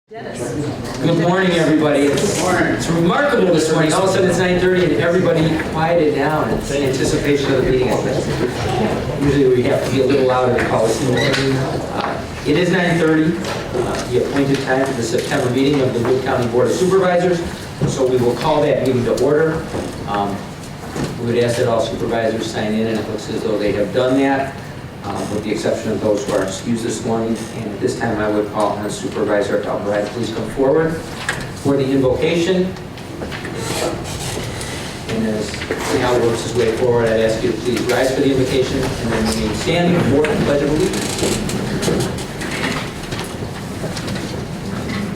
Good morning, everybody. It's remarkable this morning. All of a sudden it's 9:30 and everybody quieted down in anticipation of the meeting. Usually we have to be a little louder to call this morning. It is 9:30, the appointed time for the September meeting of the Wood County Board of Supervisors. So we will call that meeting to order. We would ask that all supervisors sign in, and it looks as though they have done that. With the exception of those who are excused this morning. And at this time, I would call on Supervisor Albright. Please come forward for the invocation. And as Al works his way forward, I'd ask you to please rise for the invocation and then remain standing for the Pledge of Allegiance.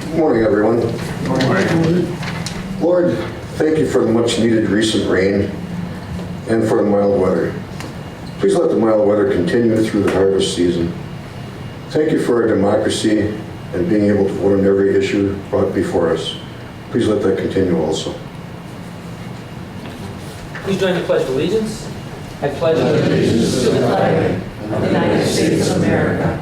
Good morning, everyone. Good morning. Lord, thank you for the much-needed recent rain and for the mild weather. Please let the mild weather continue through the harvest season. Thank you for our democracy and being able to vote on every issue brought before us. Please let that continue also. Please join the Pledge of Allegiance. I pledge allegiance to the flag of the United States of America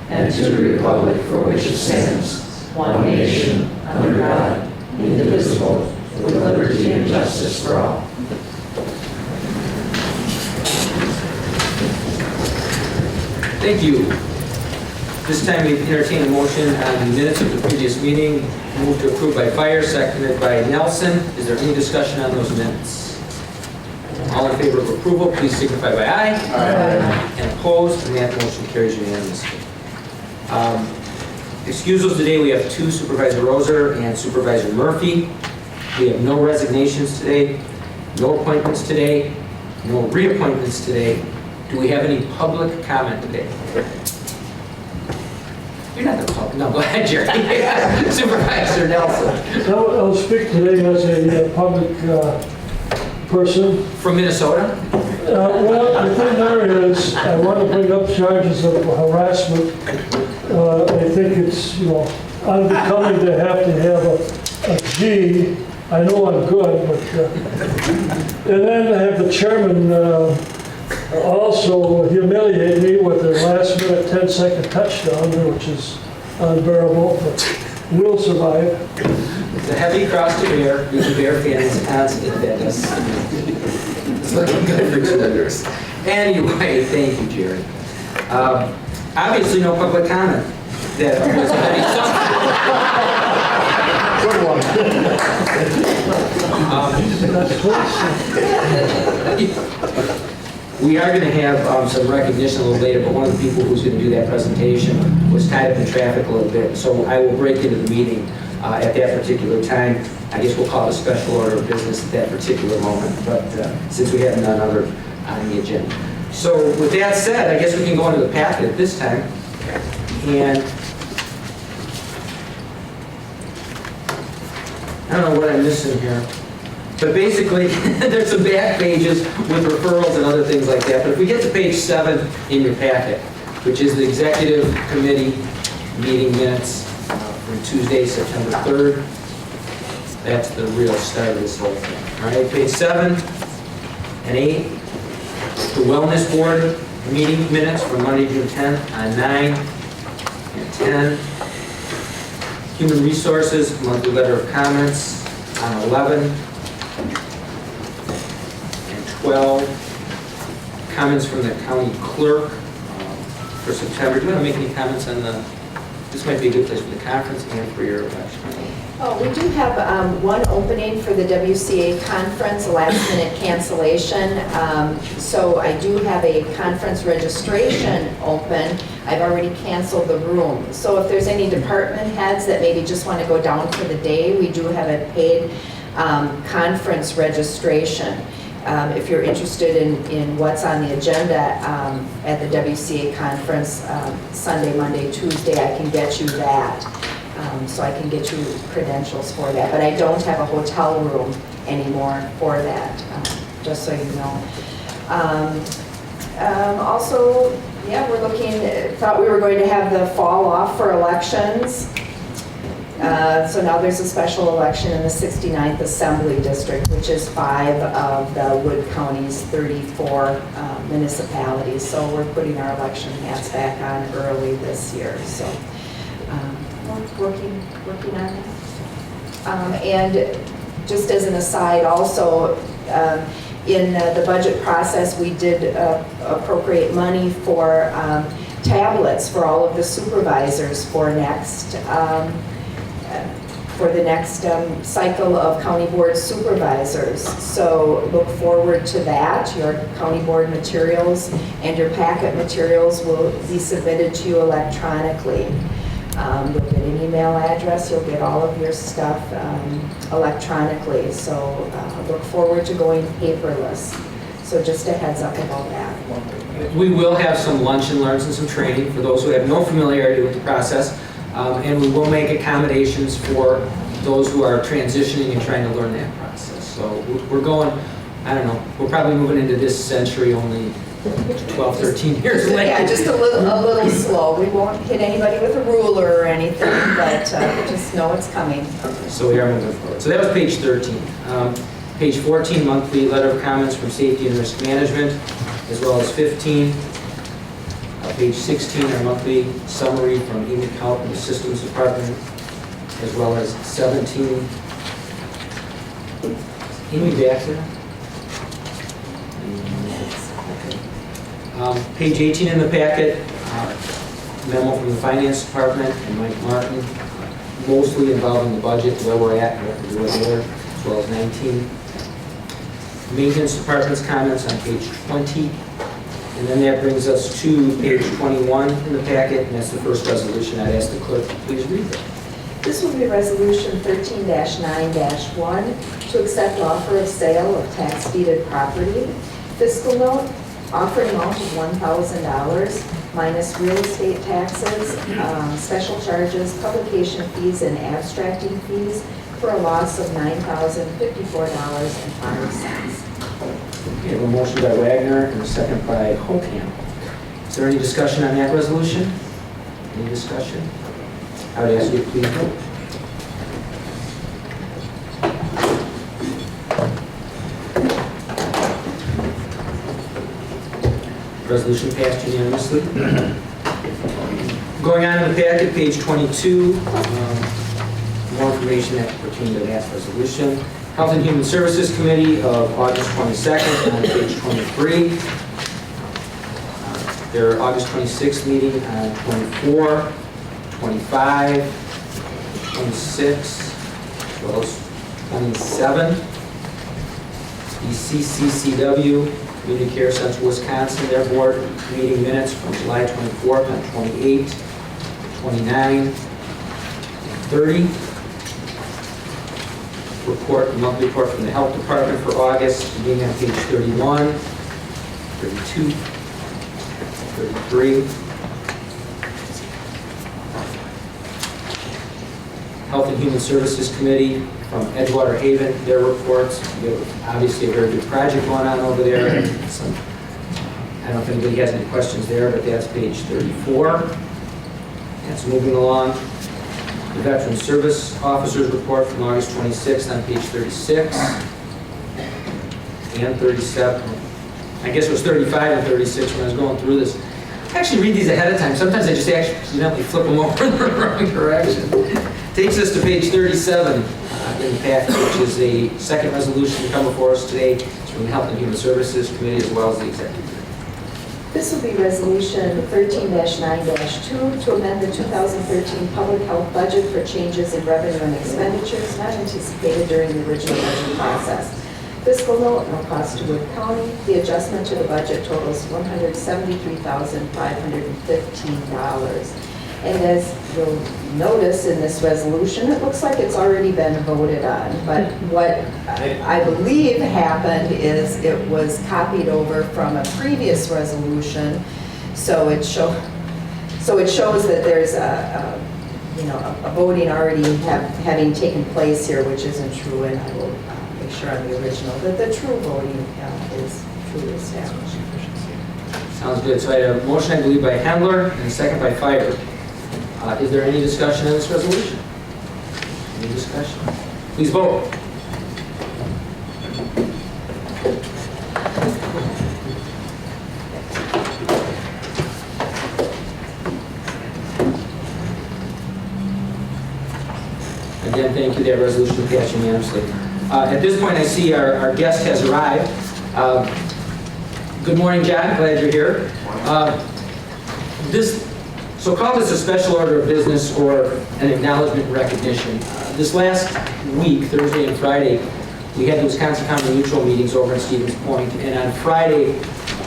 and to the republic for which it stands, one nation, under God, indivisible, with liberty and justice for all. Thank you. This time we entertain a motion on the minutes of the previous meeting. Moved to approve by Fire, seconded by Nelson. Is there any discussion on those minutes? All in favor of approval, please signify by aye. Aye. And opposed, and that motion carries unanimously. Excusals today, we have 2, Supervisor Roser and Supervisor Murphy. We have no resignations today, no appointments today, no reappointments today. Do we have any public comment today? You're not the public. No, go ahead, Jerry. Supervisor Nelson. I'll speak today as a public person. From Minnesota? Well, the thing there is, I want to bring up charges of harassment. I think it's, unbecoming to have a G. I know I'm good, but... and then I have the chairman also humiliate me with a last-minute 10-second touchdown, which is unbearable, but we'll survive. It's a heavy cross to bear. You can bear fans constant fitness. It's looking good for 2 years. Anyway, thank you, Jerry. Obviously, no public comment. That was That's close. We are going to have some recognition a little later, but one of the people who's going to do that presentation was tied up in traffic a little bit, so I will break into the meeting at that particular time. I guess we'll call it a special order of business at that particular moment, but since we have none other on the agenda. So with that said, I guess we can go into the packet at this time. And I don't know what I'm missing here. But basically, there's some back pages with referrals and other things like that. But if we get to page 7 in your packet, which is the Executive Committee meeting minutes from Tuesday, September 3rd, that's the real start of this whole thing. All right, page 7 and 8, the Wellness Board meeting minutes from Monday, June 10th on 9 and 10. Human Resources monthly letter of comments on 11. 12, comments from the county clerk for September. Do you want to make any comments on this might be a good place for the conference and for your election? Oh, we do have one opening for the WCA conference, a last-minute cancellation. So I do have a conference registration open. I've already canceled the room. So if there's any department heads that maybe just want to go down for the day, we do have a paid conference registration. If you're interested in what's on the agenda at the WCA conference, Sunday, Monday, Tuesday, I can get you that. So I can get you credentials for that. But I don't have a hotel room anymore for that, just so you know. Also, yeah, we're looking, thought we were going to have the fall off for elections. So now there's a special election in the 69th Assembly District, which is 5 of the Wood County's 34 municipalities. So we're putting our election hats back on early this year. So working on that. And just as an aside also, in the budget process, we did appropriate money for tablets for all of the supervisors for the next cycle of county board supervisors. So look forward to that. Your county board materials and your packet materials will be submitted to you electronically. You'll get an email address, you'll get all of your stuff electronically. So look forward to going paperless. So just a heads up about that. We will have some lunch and learns and some training for those who have no familiarity with the process. And we will make accommodations for those who are transitioning and trying to learn that process. So we're going, I don't know, we're probably moving into this century only 12, 13 years later. Yeah, just a little slow. We won't hit anybody with a ruler or anything, but just know it's coming. So we are moving forward. So that was page 13. Page 14, monthly letter of comments from safety and risk management, as well as 15. Page 16, our monthly summary from EMIC Health and the Systems Department, as well as 17. EMIC back there? Page 18 in the packet, memo from the Finance Department and Mike Martin, mostly involving the budget, where we're at, and what we're doing there, as well as 19. Maintenance Department's comments on page 20. And then that brings us to page 21 in the packet, and that's the first resolution. I'd ask the clerk to please read that. This will be Resolution 13-9-1 to accept offer of sale of tax deeded property. Fiscal note, offering amount of $1,000 minus real estate taxes, special charges, publication fees, and abstracting fees for a loss of $9,054.05. We have a motion by Wagner and a second by Hopham. Is there any discussion on that resolution? Any discussion? I would ask you to please vote. Resolution passed unanimously. Going on in the packet, page 22, more information that pertains to that resolution. Health and Human Services Committee of August 22nd on page 23. Their August 26th meeting on 24, 25, 26, as well as 27. The CCCW, Community Care Central Wisconsin, their board meeting minutes from July 24th and 28, 29, 30. Monthly report from the Health Department for August, beginning on page 31, 32, 33. Health and Human Services Committee from Edgewater Haven, their reports. We have obviously a very good project going on over there. I don't know if anybody has any questions there, but that's page 34. That's moving along. The Veteran Service Officers Report from August 26th on page 36 and 37. I guess it was 35 and 36 when I was going through this. I actually read these ahead of time. Sometimes I just accidentally flip them over in the wrong direction. Takes us to page 37 in the packet, which is a second resolution to come before us today. It's from the Health and Human Services Committee as well as the Executive. This will be Resolution 13-9-2 to amend the 2013 public health budget for changes in revenue and expenditures not anticipated during the original budget process. Fiscal note, no cost to Wood County. The adjustment to the budget totals $173,515. And as you'll notice in this resolution, it looks like it's already been voted on. But what I believe happened is it was copied over from a previous resolution. So it shows that there's a voting already having taken place here, which isn't true. And I will make sure on the original that the true voting is truly established. Sounds good. So I had a motion, I believe, by Hendler and a second by Fire. Is there any discussion on this resolution? Any discussion? Please vote. Thank you. That resolution passed unanimously. At this point, I see our guest has arrived. Good morning, John. Glad you're here. So call this a special order of business or an acknowledgement and recognition. This last week, Thursday and Friday, we had the Wisconsin County Mutual meetings over in Stevens Point, and on Friday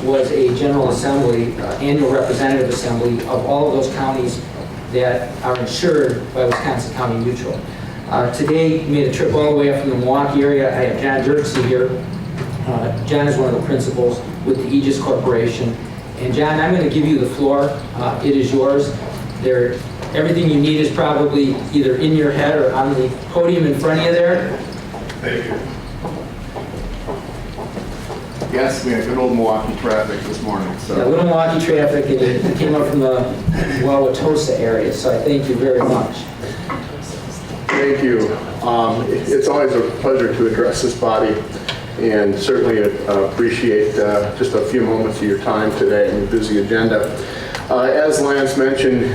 was a general assembly, annual representative assembly of all of those counties that are insured by Wisconsin County Mutual. Today, made a trip all the way up from the Milwaukee area. I have John Dirksey here. John is one of the principals with the Aegis Corporation. And John, I'm going to give you the floor. It is yours. Everything you need is probably either in your head or on the podium in front of you there. Thank you. Yes, we had good old Milwaukee traffic this morning, so. Yeah, little Milwaukee traffic, and you came up from the Wauwatosa area, so I thank you very much. Thank you. It's always a pleasure to address this body, and certainly appreciate just a few moments of your time today and your busy agenda. As Lance mentioned,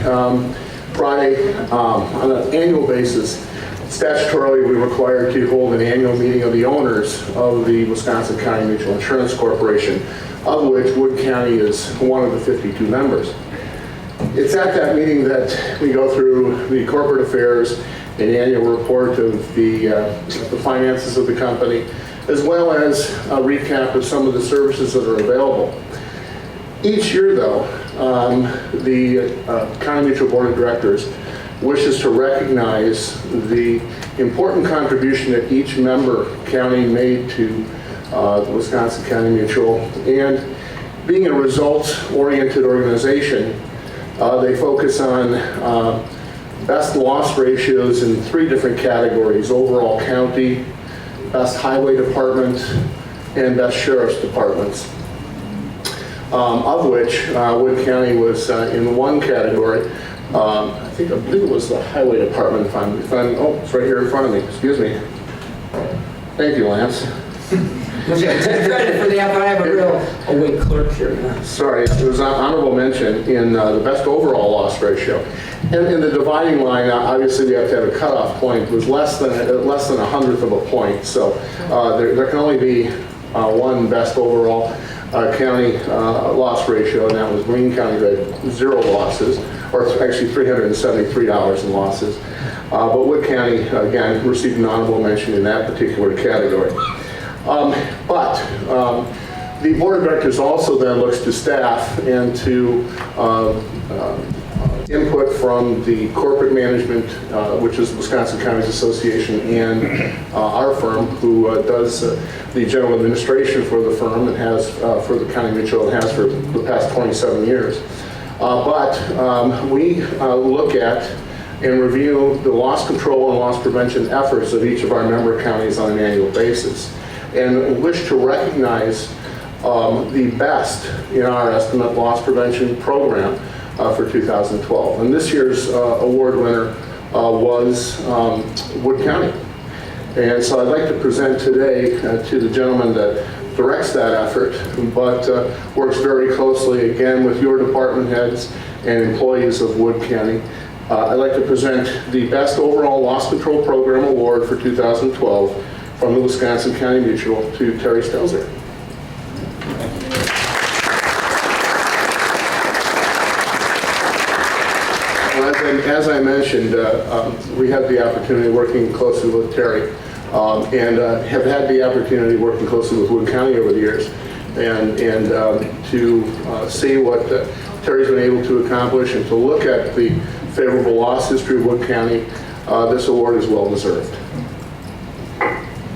Friday, on an annual basis, statutorily, we're required to hold an annual meeting of the owners of the Wisconsin County Mutual Insurance Corporation, of which Wood County is one of the 52 members. It's at that meeting that we go through the corporate affairs, an annual report of the finances of the company, as well as a recap of some of the services that are available. Each year, though, the County Mutual Board of Directors wishes to recognize the important contribution that each member county made to the Wisconsin County Mutual. And being a results-oriented organization, they focus on best loss ratios in 3 different categories: overall county, best highway department, and best sheriff's departments. Of which Wood County was in one category. I believe it was the highway department. If I'm, oh, it's right here in front of me. Excuse me. Thank you, Lance. Take credit for that, but I have a real awake clerk here. Sorry, it was an honorable mention in the best overall loss ratio. And in the dividing line, obviously we have to have a cutoff point. It was less than a 100th of a point. So there can only be one best overall county loss ratio, and that was Greene County, that had 0 losses, or actually $373 in losses. But Wood County, again, received an honorable mention in that particular category. The Board of Directors also then looks to staff and to input from the corporate management, which is the Wisconsin Counties Association, and our firm, who does the general administration for the firm and has for the County Mutual and has for the past 27 years. We look at and review the loss control and loss prevention efforts of each of our member counties on an annual basis, and wish to recognize the best, in our estimate, loss prevention program for 2012. And this year's award winner was Wood County. And so I'd like to present today to the gentleman that directs that effort, but works very closely, again, with your department heads and employees of Wood County. I'd like to present the Best Overall Loss Control Program Award for 2012 from the Wisconsin County Mutual to Terry Stelzer. As I mentioned, we had the opportunity working closely with Terry and have had the opportunity working closely with Wood County over the years, and to see what Terry's been able to accomplish and to look at the favorable loss history of Wood County. This award is well deserved.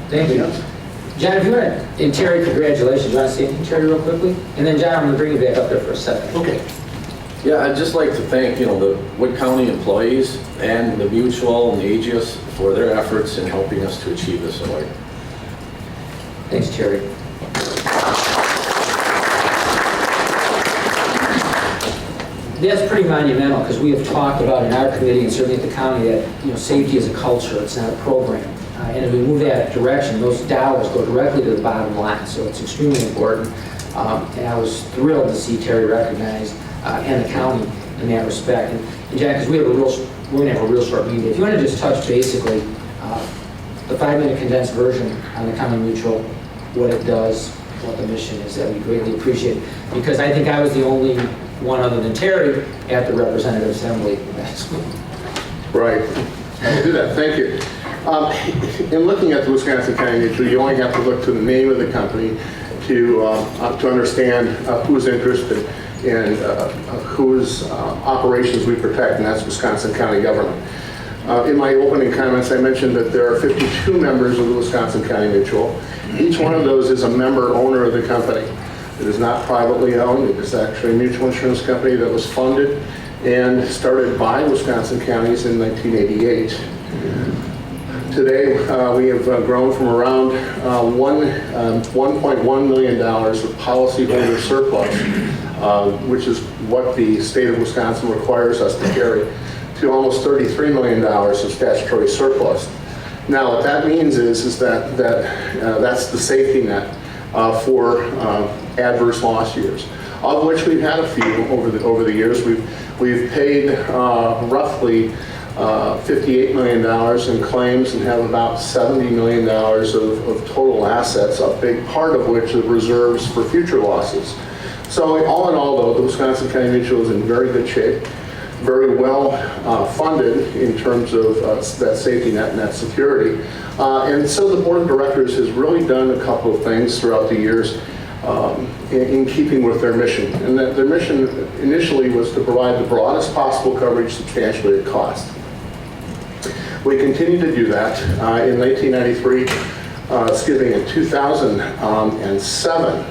Thank you. John, if you want to, and Terry, congratulations. You want to say anything, Terry, real quickly? And then, John, I'm going to bring you back up there for a second. Okay. Yeah, I'd just like to thank, the Wood County employees and the Mutual and the Aegis for their efforts in helping us to achieve this award. Thanks, Terry. That's pretty monumental, because we have talked about in our committee and certainly at the county that safety is a culture, it's not a program. And if we move that direction, those dollars go directly to the bottom line, so it's extremely important. And I was thrilled to see Terry recognized and the county in that respect. And Jack, because we're going to have a real short meeting, if you want to just touch basically the 5-minute condensed version on the county mutual, what it does, what the mission is, that we greatly appreciate. Because I think I was the only one other than Terry at the Representative Assembly. Right. I'll do that. Thank you. In looking at the Wisconsin County Mutual, you only have to look to the name of the company to understand who's interested and whose operations we protect, and that's Wisconsin County government. In my opening comments, I mentioned that there are 52 members of the Wisconsin County Mutual. Each one of those is a member owner of the company. It is not privately owned. It is actually a mutual insurance company that was funded and started by Wisconsin counties in 1988. Today, we have grown from around $1.1 million of policyholder surplus, which is what the state of Wisconsin requires us to carry, to almost $33 million of statutory surplus. Now, what that means is that that's the safety net for adverse loss years, of which we've had a few over the years. We've paid roughly $58 million in claims and have about $70 million of total assets, a big part of which is reserves for future losses. So all in all, though, the Wisconsin County Mutual is in very good shape, very well funded in terms of that safety net and that security. And so the board of directors has really done a couple of things throughout the years in keeping with their mission. And that their mission initially was to provide the broadest possible coverage substantially at cost. We continue to do that. In 2007,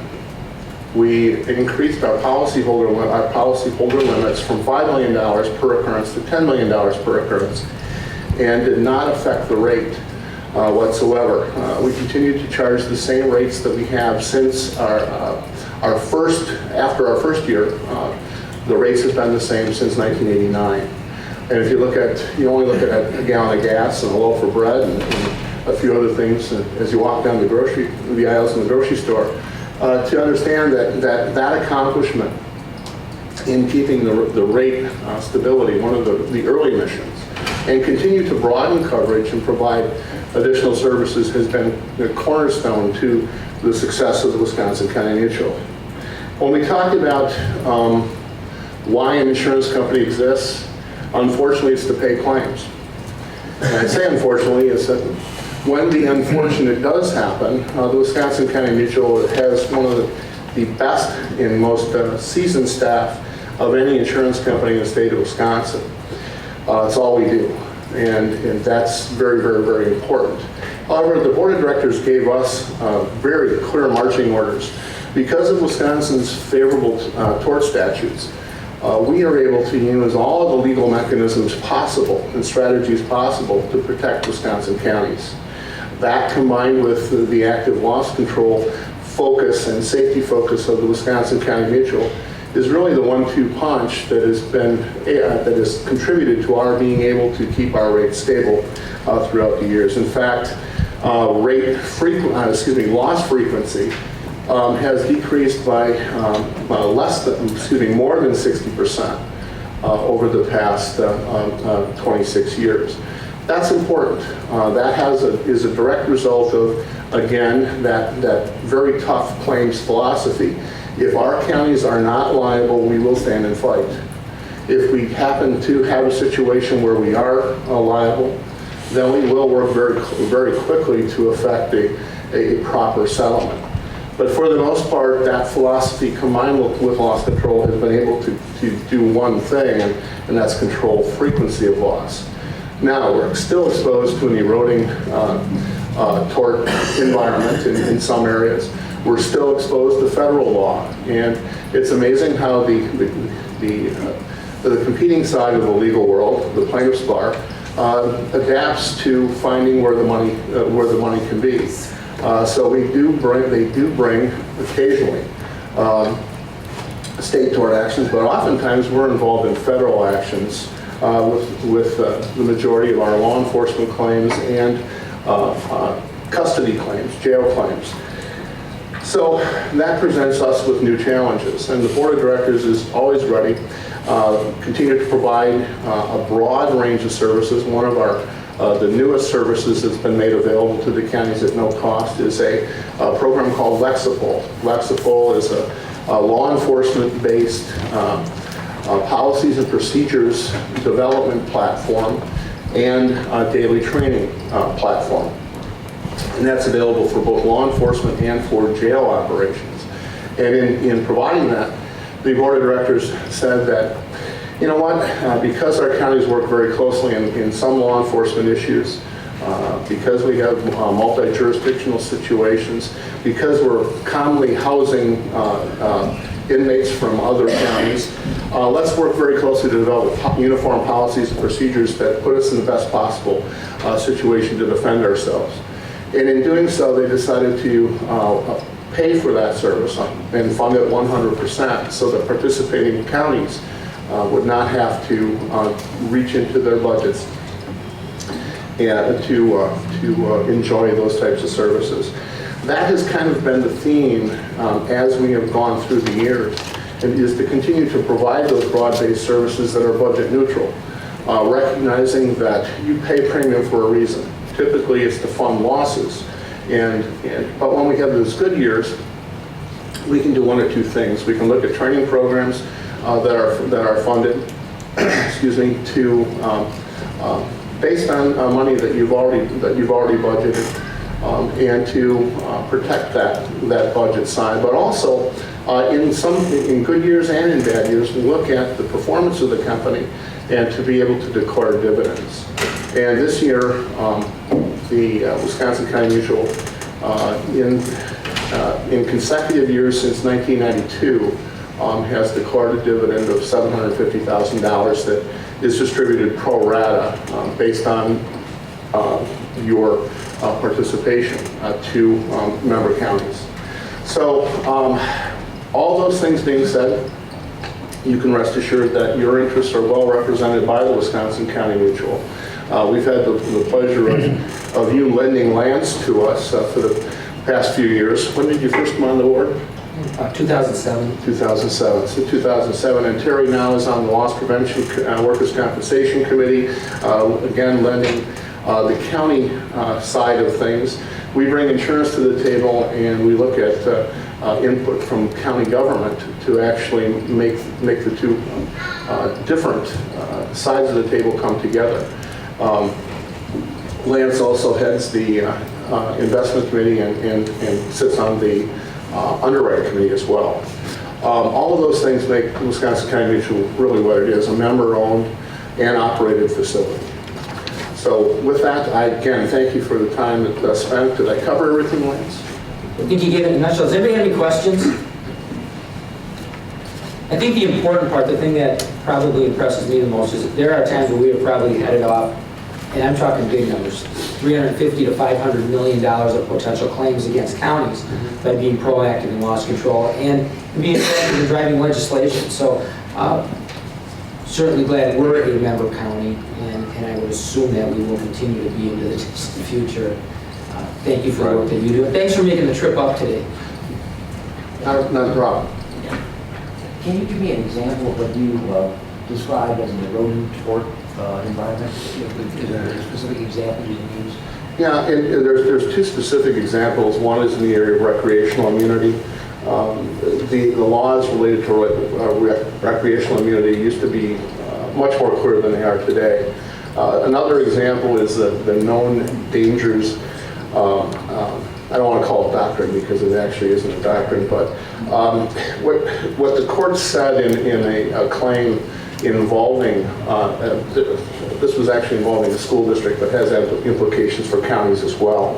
we increased our policyholder limits from $5 million per occurrence to $10 million per occurrence, and did not affect the rate whatsoever. We continue to charge the same rates that we have since after our first year. The rates have been the same since 1989. And if you only look at a gallon of gas and a loaf of bread and a few other things as you walk down the aisles in the grocery store, to understand that accomplishment in keeping the rate stability, one of the early missions, and continue to broaden coverage and provide additional services has been the cornerstone to the success of the Wisconsin County Mutual. When we talk about why an insurance company exists, unfortunately, it's to pay claims. And I say unfortunately, is that when the unfortunate does happen, the Wisconsin County Mutual has one of the best and most seasoned staff of any insurance company in the state of Wisconsin. It's all we do, and that's very, very, very important. However, the board of directors gave us very clear marching orders. Because of Wisconsin's favorable tort statutes, we are able to use all of the legal mechanisms possible and strategies possible to protect Wisconsin counties. That, combined with the active loss control focus and safety focus of the Wisconsin County Mutual, is really the 1-2 punch that has contributed to our being able to keep our rates stable throughout the years. In fact, loss frequency has decreased by more than 60% over the past 26 years. That's important. That is a direct result of, again, that very tough claims philosophy. If our counties are not liable, we will stand and fight. If we happen to have a situation where we are liable, then we will work very, very quickly to effect a proper settlement. But for the most part, that philosophy combined with loss control has been able to do one thing, and that's control frequency of loss. Now, we're still exposed to an eroding tort environment in some areas. We're still exposed to federal law, and it's amazing how the competing side of the legal world, the plaintiff's bar, adapts to finding where the money can be. So they do bring occasionally state tort actions, but oftentimes we're involved in federal actions with the majority of our law enforcement claims and custody claims, jail claims. So that presents us with new challenges, and the board of directors is always ready, continue to provide a broad range of services. One of our the newest services that's been made available to the counties at no cost is a program called Lexipol. Lexipol is a law enforcement-based policies and procedures development platform and daily training platform. And that's available for both law enforcement and for jail operations. And in providing that, the board of directors said that, you know what, because our counties work very closely in some law enforcement issues, because we have multi-jurisdictional situations, because we're commonly housing inmates from other counties, let's work very closely to develop uniform policies and procedures that put us in the best possible situation to defend ourselves. And in doing so, they decided to pay for that service and fund it 100% so that participating counties would not have to reach into their budgets and to enjoy those types of services. That has kind of been the theme as we have gone through the years, and is to continue to provide those broad-based services that are budget neutral, recognizing that you pay premium for a reason. Typically, it's to fund losses, but when we have those good years, we can do one or two things. We can look at training programs that are funded, excuse me, to based on money that you've already budgeted, and to protect that budget side. But also, in good years and in bad years, we look at the performance of the company and to be able to declare dividends. And this year, the Wisconsin County Mutual, in consecutive years since 1992, has declared a dividend of $750,000 that is distributed pro rata based on your participation to member counties. So all those things being said, you can rest assured that your interests are well represented by the Wisconsin County Mutual. We've had the pleasure of you lending lands to us for the past few years. When did you first come on the board? 2007. 2007. So 2007, and Terry now is on the Loss Prevention Workers' Compensation Committee, again lending the county side of things. We bring insurance to the table, and we look at input from county government to actually make the two different sides of the table come together. Lance also heads the investment committee and sits on the underwriting committee as well. All of those things make Wisconsin County Mutual really what it is, a member-owned and operated facility. So with that, I again thank you for the time that spent. Did I cover everything, Lance? I think you gave it in a nutshell. Does anybody have any questions? I think the important part, the thing that probably impresses me the most, is that there are times where we have probably headed off, and I'm talking big numbers, $350 to $500 million of potential claims against counties by being proactive in loss control and being proactive in driving legislation. So certainly glad we're a member county, and I would assume that we will continue to be into the distant future. Thank you for the work that you do. And thanks for making the trip up today. Not a problem. Can you give me an example of what you described as an eroding tort environment? Is there a specific example you can use? Yeah, there's two specific examples. One is in the area of recreational immunity. The laws related to recreational immunity used to be much more clear than they are today. Another example is the known dangers. I don't want to call it doctrine because it actually isn't a doctrine, but what the court said in a claim involving, this was actually involving a school district, but has implications for counties as well,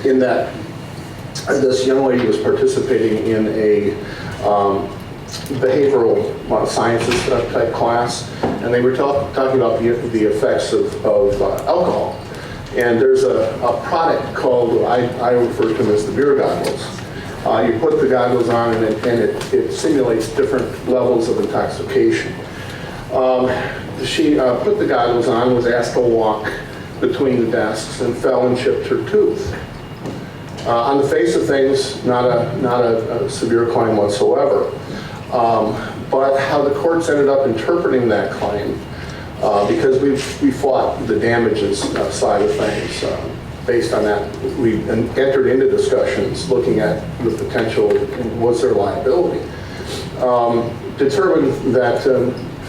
in that this young lady was participating in a behavioral sciences type class, and they were talking about the effects of alcohol. And there's a product called, I refer to them as the beer goggles. You put the goggles on and it simulates different levels of intoxication. She put the goggles on, was asked to walk between the desks, and fell and chipped her tooth. On the face of things, not a severe claim whatsoever. But how the courts ended up interpreting that claim because we fought the damages side of things. Based on that, we entered into discussions looking at the potential, was there liability? Determined that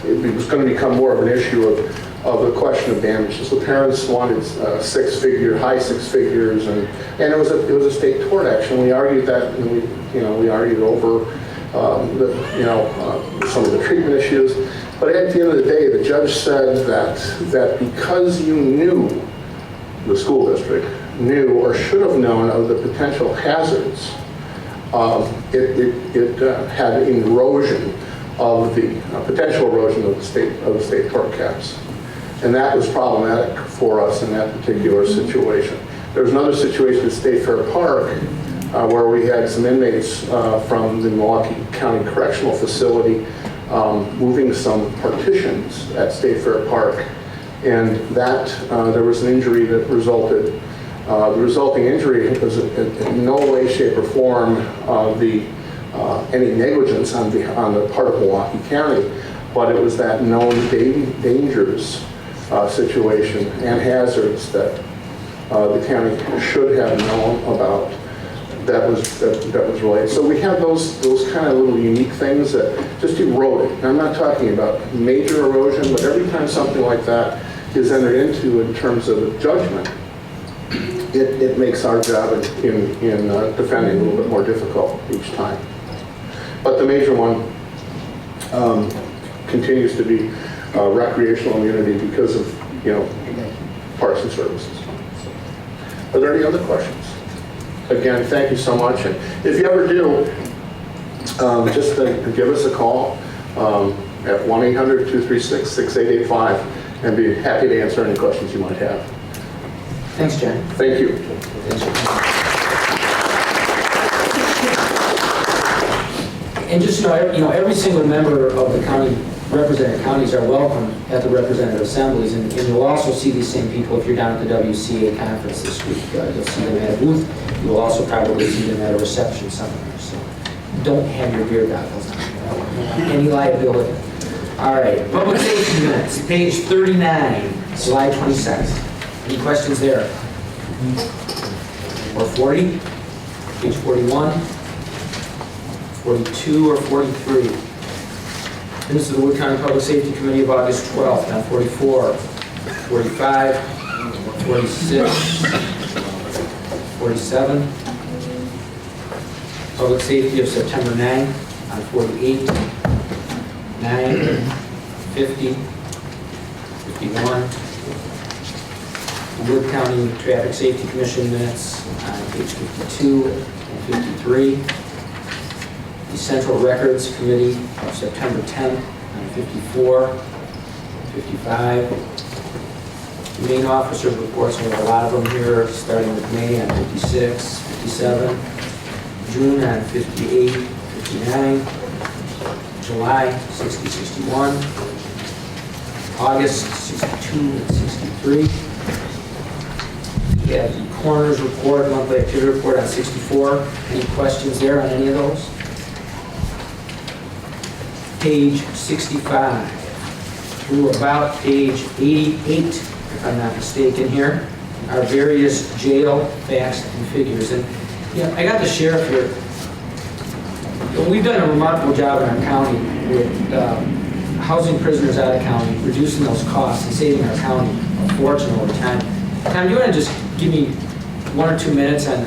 it was going to become more of an issue of the question of damages. The parents wanted high six figures, and it was a state tort action. We argued that, and we argued over some of the treatment issues. But at the end of the day, the judge said that because you knew, the school district knew or should have known of the potential hazards, it had an erosion of the potential erosion of the state tort caps. And that was problematic for us in that particular situation. There was another situation at State Fair Park where we had some inmates from the Milwaukee County Correctional Facility moving some partitions at State Fair Park. And that, there was an injury that resulted. The resulting injury was in no way, shape, or form any negligence on the part of Milwaukee County, but it was that known dangers situation and hazards that the county should have known about that was related. So we have those kind of little unique things that just erode it. And I'm not talking about major erosion, but every time something like that is entered into in terms of a judgment, it makes our job in defending a little bit more difficult each time. But the major one continues to be recreational immunity because of parts and services. Are there any other questions? Again, thank you so much. And if you ever do, just give us a call at 1-800-236-6885 and be happy to answer any questions you might have. Thanks, John. Thank you. And just every single member of the county, represented counties are welcome at the representative assemblies, and you'll also see these same people if you're down at the WCA conference this week. You'll see them at a booth. You'll also probably see them at a reception somewhere. So don't have your beer goggles on. Any liability. All right, public safety minutes, page 39, slide 26. Any questions there? Or 40? Page 41? 42 or 43? Minutes of the Wood County Public Safety Committee of August 12th, on 44, 45, 46, 47. Public Safety of September 9th, on 48, 9, 50, 51. Wood County Traffic Safety Commission minutes on page 52 and 53. The Central Records Committee of September 10th on 54, 55. The main officer reports, we have a lot of them here, starting with May on 56, 57. June on 58, 59. July 60, 61. August 62 and 63. We have the coroner's report, monthly activity report on 64. Any questions there on any of those? Page 65 through about page 88, if I'm not mistaken here, are various jail facts and figures. And I got the sheriff here. We've done a remarkable job in our county with housing prisoners out of county, reducing those costs and saving our county a fortune over time. Tom, do you want to just give me 1 or 2 minutes on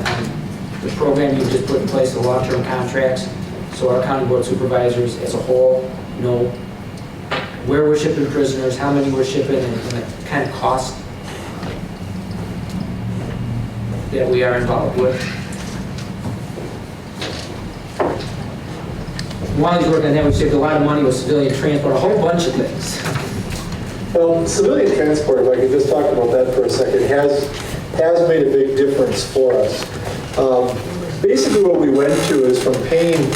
the program you just put in place, the long-term contracts, so our county board supervisors as a whole know where we're shipping prisoners, how many we're shipping, and the kind of cost that we are involved with? While he's working on that, we've saved a lot of money with civilian transport, a whole bunch of things. Well, civilian transport, if I could just talk about that for a second, has made a big difference for us. Basically what we went to is from paying,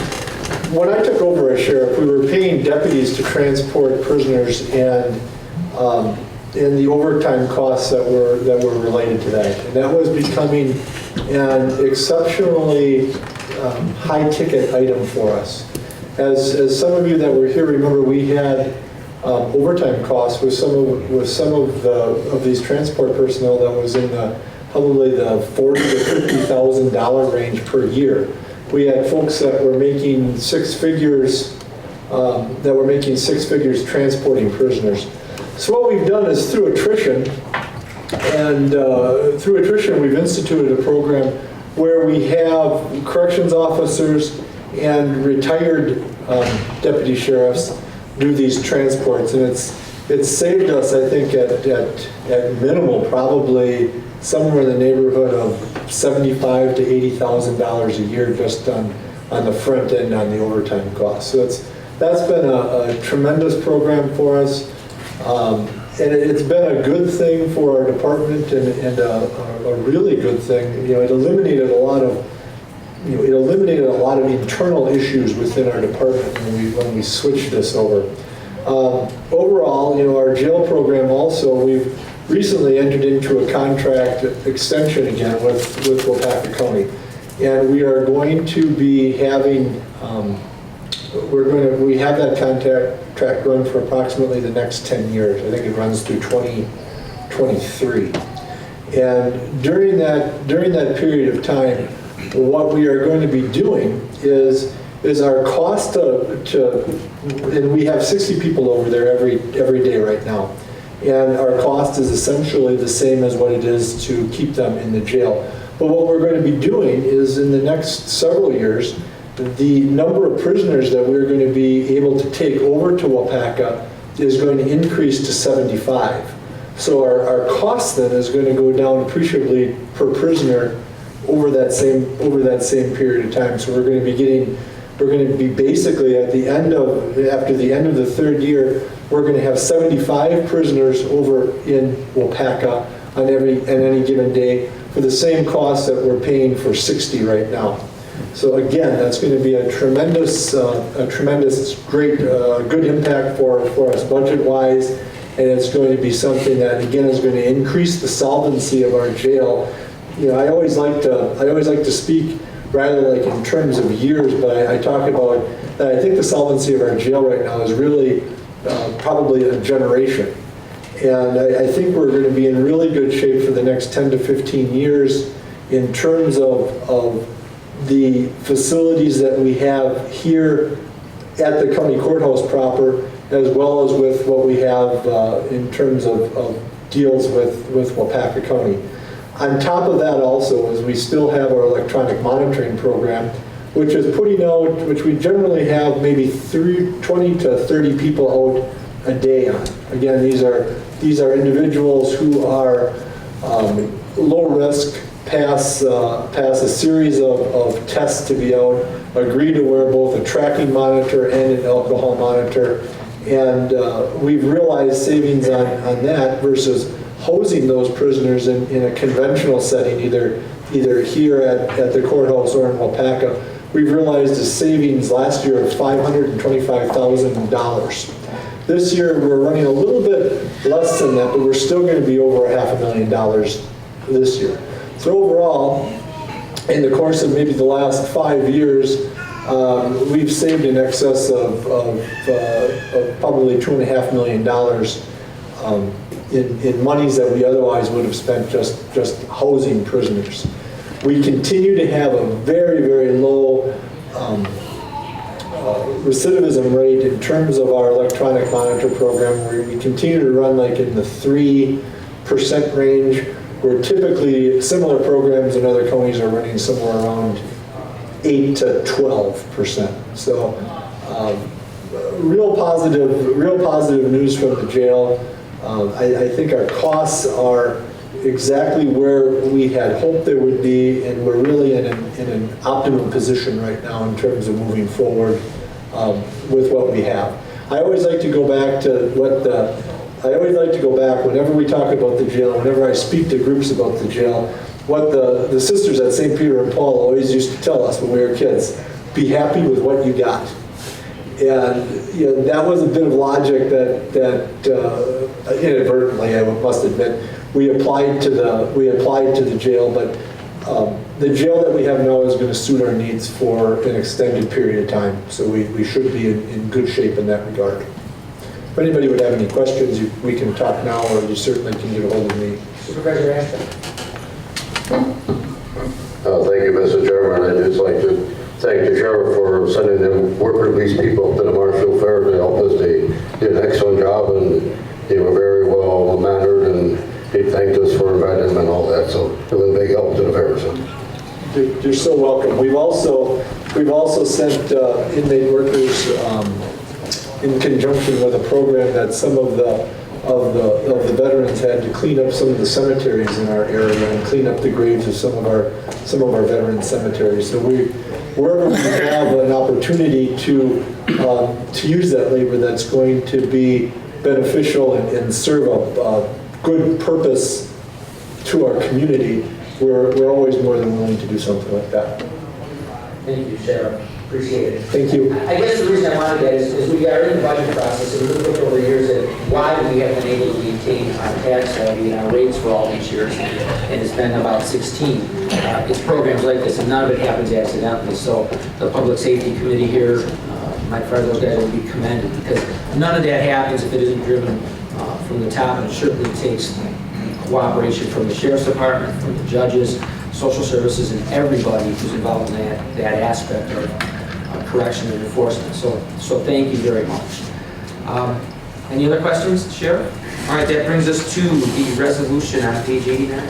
when I took over as sheriff, we were paying deputies to transport prisoners and the overtime costs that were related to that. And that was becoming an exceptionally high-ticket item for us. As some of you that were here remember, we had overtime costs with some of these transport personnel that was in probably the $40,000 to $50,000 range per year. We had folks that were making six figures transporting prisoners. So what we've done is through attrition, we've instituted a program where we have corrections officers and retired deputy sheriffs do these transports, and it's saved us, I think, at minimal, probably somewhere in the neighborhood of $75,000 to $80,000 a year just on the front end on the overtime costs. So that's been a tremendous program for us. And it's been a good thing for our department and a really good thing. You know, it eliminated a lot of internal issues within our department when we switched this over. Overall, you know, our jail program also, we've recently entered into a contract extension again with Waupaca County. And we are going to be having, we have that contract run for approximately the next 10 years. I think it runs through 2023. And during that period of time, what we are going to be doing is our cost and we have 60 people over there every day right now. And our cost is essentially the same as what it is to keep them in the jail. But what we're going to be doing is in the next several years, the number of prisoners that we're going to be able to take over to Waupaca is going to increase to 75. So our cost then is going to go down appreciably per prisoner over that same period of time. So we're going to be basically after the end of the third year, we're going to have 75 prisoners over in Waupaca on any given day for the same cost that we're paying for 60 right now. So again, that's going to be a tremendous great, good impact for us budget-wise, and it's going to be something that again is going to increase the solvency of our jail. You know, I always like to speak rather like in terms of years, but I talk about that I think the solvency of our jail right now is really probably a generation. And I think we're going to be in really good shape for the next 10 to 15 years in terms of the facilities that we have here at the county courthouse proper, as well as with what we have in terms of deals with Waupaca County. On top of that also is we still have our electronic monitoring program, which is putting out, which we generally have maybe 20 to 30 people out a day on. Again, these are individuals who are low risk, pass a series of tests to be out, agree to wear both a tracking monitor and an alcohol monitor, and we've realized savings on that versus hosing those prisoners in a conventional setting, either here at the courthouse or in Waupaca. We've realized a savings last year of $525,000. This year we're running a little bit less than that, but we're still going to be over $500,000 this year. So overall, in the course of maybe the last 5 years, we've saved in excess of probably $2.5 million in monies that we otherwise would have spent just housing prisoners. We continue to have a very, very low recidivism rate in terms of our electronic monitor program, where we continue to run like in the 3% range, where typically similar programs in other counties are running somewhere around 8 to 12%. So real positive news from the jail. I think our costs are exactly where we had hoped they would be, and we're really in an optimum position right now in terms of moving forward with what we have. I always like to go back to whenever we talk about the jail, whenever I speak to groups about the jail, what the sisters at St. Peter and Paul always used to tell us when we were kids: be happy with what you got. And you know, that was a bit of logic that inadvertently, I must admit, we applied to the jail, but the jail that we have now is going to suit our needs for an extended period of time. So we should be in good shape in that regard. if anybody would have any questions, we can talk now, or you certainly can get a hold of me. Supervisor Ashton. Thank you, Mr. Chairman. I'd just like to thank the sheriff for sending them worker police people up to the Marshall Fair to help us. They did an excellent job, and they were very well mannered, and they thanked us for inviting them and all that. So it was a big help to the fair. So. You're so welcome. We've also sent inmate workers in conjunction with a program that some of the veterans had to clean up some of the cemeteries in our area and clean up the graves of some of our veteran cemeteries. So wherever we have an opportunity to use that labor that's going to be beneficial and serve a good purpose to our community, we're always more than willing to do something like that. Thank you, Sheriff. Appreciate it. Thank you. I guess the reason I wanted that is we are in the budget process, and we've looked over the years at why we have been able to maintain our tax levy and our rates for all these years, and it's been about 16. It's programs like this, and none of it happens accidentally. So the Public Safety Committee here, my fellow guys will be commended, because none of that happens if it isn't driven from the top, and it certainly takes cooperation from the Sheriff's Department, from the judges, social services, and everybody who's involved in that aspect of correction and enforcement. So thank you very much. Any other questions, Sheriff? All right, that brings us to the resolution on page 89.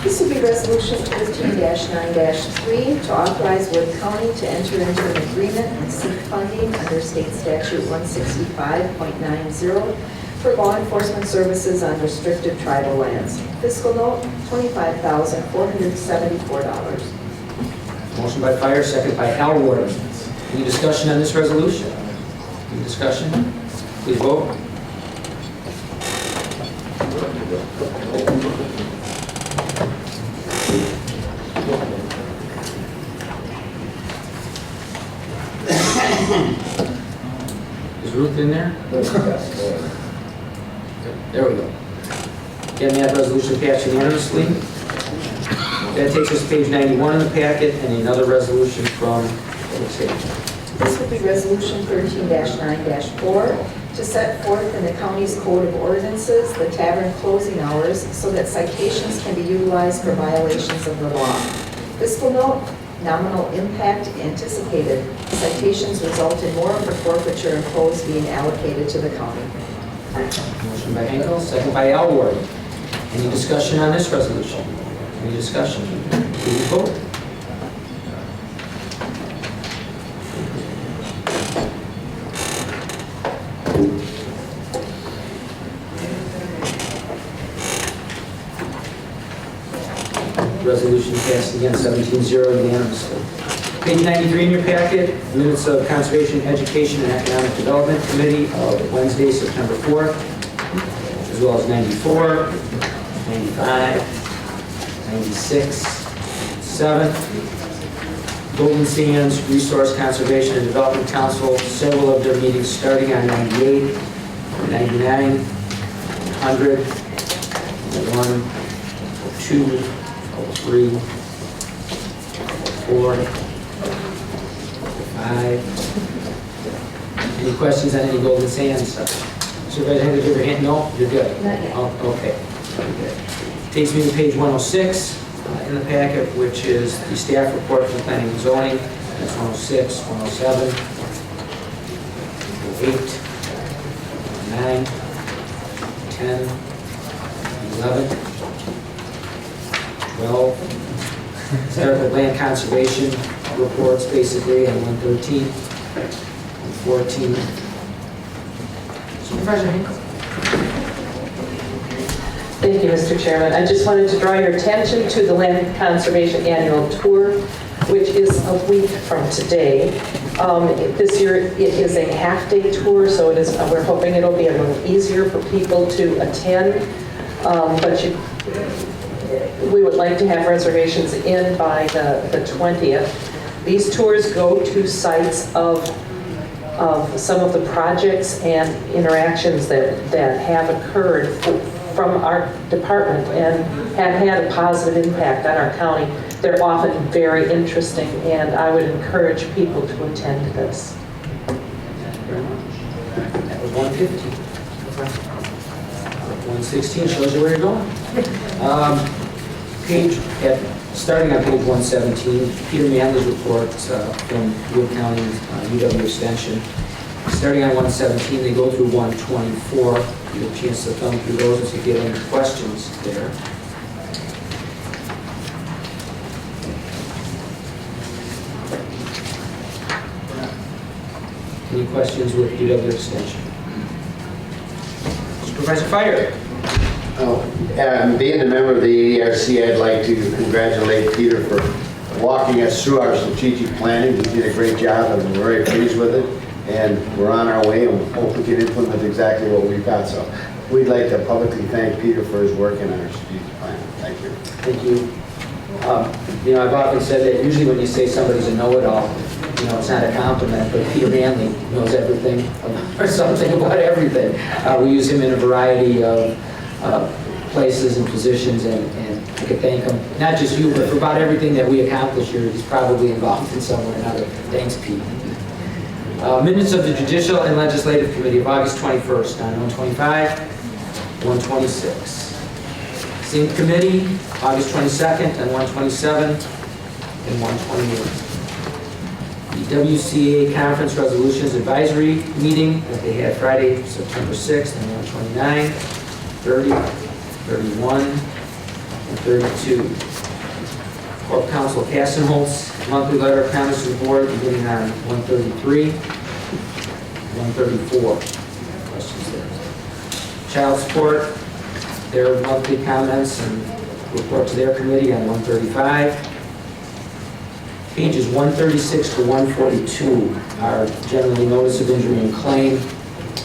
This will be Resolution 13-9-3 to authorize Wood County to enter into an agreement and seek funding under State Statute 165.90 for law enforcement services on restricted tribal lands. Fiscal note, $25,474. Motion by Fire, second by Elward. Any discussion on this resolution? Any discussion? Please vote. Is Ruth in there? There we go. Again, that resolution passed unanimously. That takes us to page 91 in the packet, and another resolution from Public Safety. This will be Resolution 13-9-4 to set forth in the county's Code of Ordinances the tavern closing hours so that citations can be utilized for violations of the law. Fiscal note, nominal impact anticipated. Citations result in more of the forfeiture imposed being allocated to the county. Motion by Henkel, second by Elward. Any discussion on this resolution? Any discussion? Please vote. Resolution passed again 17-0 unanimously. Page 93 in your packet, minutes of Conservation, Education, and Economic Development Committee of Wednesday, September 4th, as well as 94, 95, 96, 7. Golden Sands Resource Conservation and Development Council, several of their meetings starting on 98, 99, 100, 1, 2, 3, 4, 5. Any questions on any Golden Sands stuff? Supervisor Henry, give your hand. No, you're good. Not yet. Oh, okay. Very good. Takes me to page 106 in the packet, which is the staff report from Planning and Zoning. That's 106, 107, 8, 9, 10, 11, 12. Start with land conservation reports basically on 113, 114. Supervisor Hinkle. Thank you, Mr. Chairman. I just wanted to draw your attention to the Land Conservation Annual Tour, which is a week from today. This year it is a half-day tour, so we're hoping it'll be a little easier for people to attend. But we would like to have reservations in by the 20th. These tours go to sites of some of the projects and interactions that have occurred from our department and have had a positive impact on our county. They're often very interesting, and I would encourage people to attend this. That was one. 115. 116 shows you where you're going. Starting on page 117, Peter Manley's report from Wood County UW Extension. Starting on 117, they go through 124. You get a chance to thumb through those and see if you have any questions there. Any questions with UW Extension? Supervisor Fire. Being a member of the ARC, I'd like to congratulate Peter for walking us through our strategic planning. He did a great job, and we're very pleased with it. And we're on our way, and we hope we can implement exactly what we've got. So we'd like to publicly thank Peter for his work in our strategic plan. Thank you. Thank you. I've often said that usually when you say somebody's a know-it-all, it's not a compliment, but Peter Manley knows everything or something about everything. We use him in a variety of places and positions, and I could thank him, not just you, but for about everything that we accomplish here. He's probably involved in some way or another. Thanks, Pete. Minutes of the Judicial and Legislative Committee of August 21st, on 125, 126. Same committee, August 22nd, and 127, and 128. The WCA Conference Resolutions Advisory Meeting that they had Friday, September 6th, and 129, 30, 31, and 32. Corp Counsel Kassenholz, monthly letter of comments to the board beginning on 133, 134. Questions there? Child Support, their monthly comments and report to their committee on 135. Pages 136 to 142 are generally notice of injury and claim,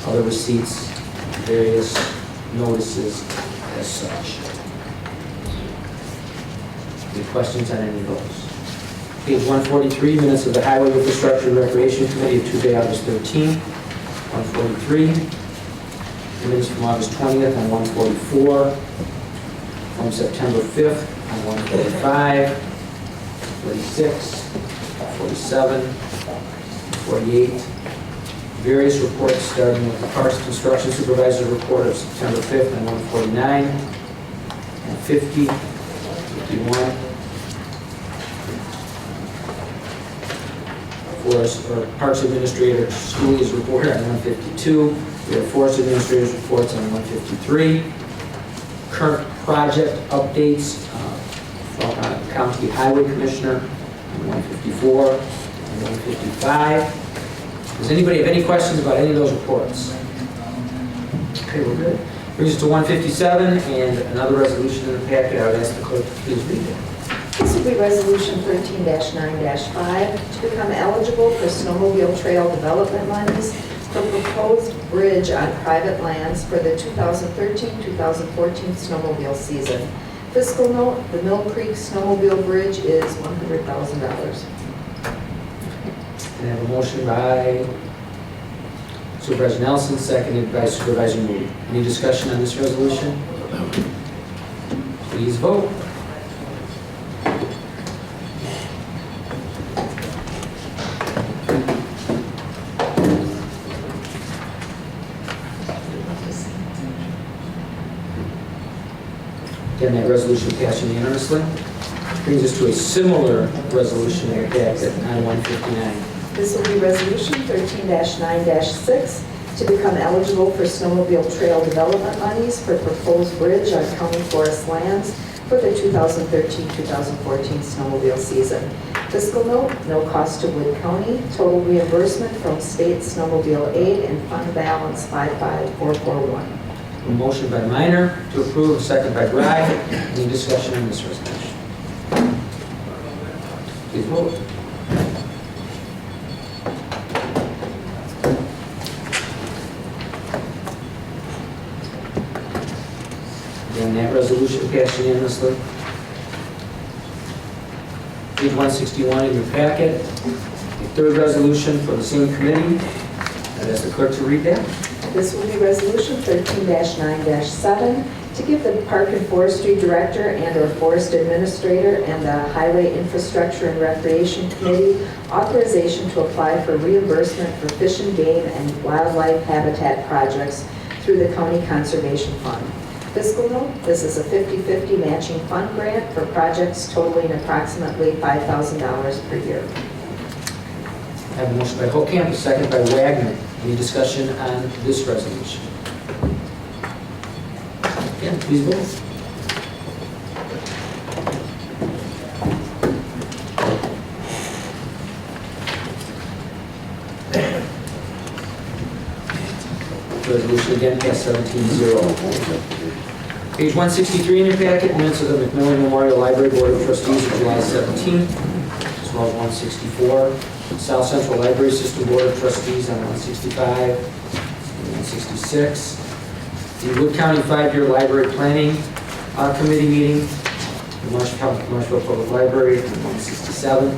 other receipts, various notices as such. Any questions on any of those? Page 143, minutes of the Highway Infrastructure and Recreation Committee of Tuesday, August 13th, 143. Minutes from August 20th on 144. From September 5th on 145, 46, 47, 48. Various reports starting with the Parks Construction Supervisor report of September 5th on 149, and 50, 51. Parks Administrator Schooley's report on 152. We have Forest Administrator's reports on 153. Current project updates from County Highway Commissioner on 154 and 155. Does anybody have any questions about any of those reports? Okay, we're good. Brings us to 157 and another resolution in the packet. I would ask the clerk to please read it. This will be Resolution 13-9-5 to become eligible for snowmobile trail development monies for proposed bridge on private lands for the 2013-2014 snowmobile season. Fiscal note, the Mill Creek Snowmobile Bridge is $100,000. And I have a motion by Supervisor Nelson, seconded by Supervisor Moody. Any discussion on this resolution? Please vote. Again, that resolution passed unanimously. Brings us to a similar resolution in the packet on 159. This will be Resolution 13-9-6 to become eligible for snowmobile trail development monies for proposed bridge on county forest lands for the 2013-2014 snowmobile season. Fiscal note, no cost to Wood County, total reimbursement from state snowmobile aid and fund balance 55441. A motion by Minor to approve, a second by Bry. Any discussion on this resolution? Please vote. Again, that resolution passed unanimously. Page 161 in your packet. The third resolution for the same committee. I'd ask the clerk to read that. This will be Resolution 13-9-7 to give the Park and Forestry Director and/or Forest Administrator and the Highway Infrastructure and Recreation Committee authorization to apply for reimbursement for fish and game and wildlife habitat projects through the County Conservation Fund. Fiscal note, this is a 50-50 matching fund grant for projects totaling approximately $5,000 per year. I have a motion by Hokamp, a second by Wagner. Any discussion on this resolution? Again, please vote. Resolution again passed 17-0. Page 163 in your packet, minutes of the McMillan Memorial Library Board of Trustees of July 17th, as well as 164. South Central Library System Board of Trustees on 165 and 166. The Wood County 5-Year Library Planning Committee meeting, the Marshville Public Library on 167.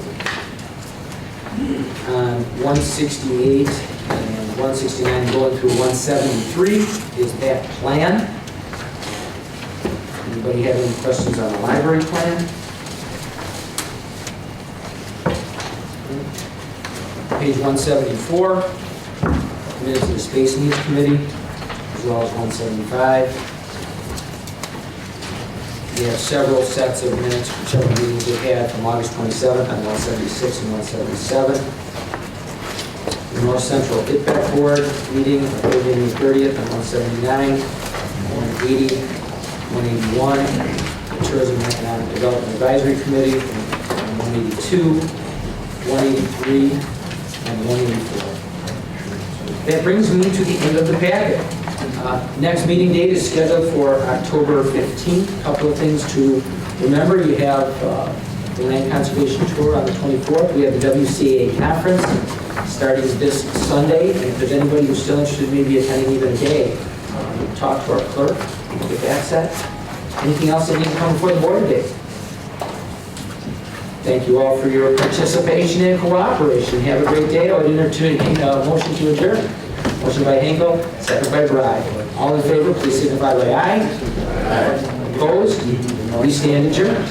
On 168 and 169, going through 173 is that plan. Anybody have any questions on the library plan? Page 174, minutes of the Space Needs Committee, as well as 175. We have several sets of minutes from several meetings we've had from August 27th on 176 and 177. The North Central ITBAC Board meeting on November 30th on 179, 180, 181. The Tourism and Economic Development Advisory Committee on 182, 183, and 184. That brings me to the end of the packet. Next meeting date is scheduled for October 15th. A couple of things to remember. You have the Land Conservation Tour on the 24th. We have the WCA Conference starting this Sunday. And if there's anybody who's still interested in maybe attending even a day, talk to our clerk, get that set. Anything else that needs to come before the board today? Thank you all for your participation and cooperation. Have a great day. I would entertain a motion to adjourn. Motion by Hinkle, second by Bride. All in favor, please signify by aye. Opposed? We stand adjourned.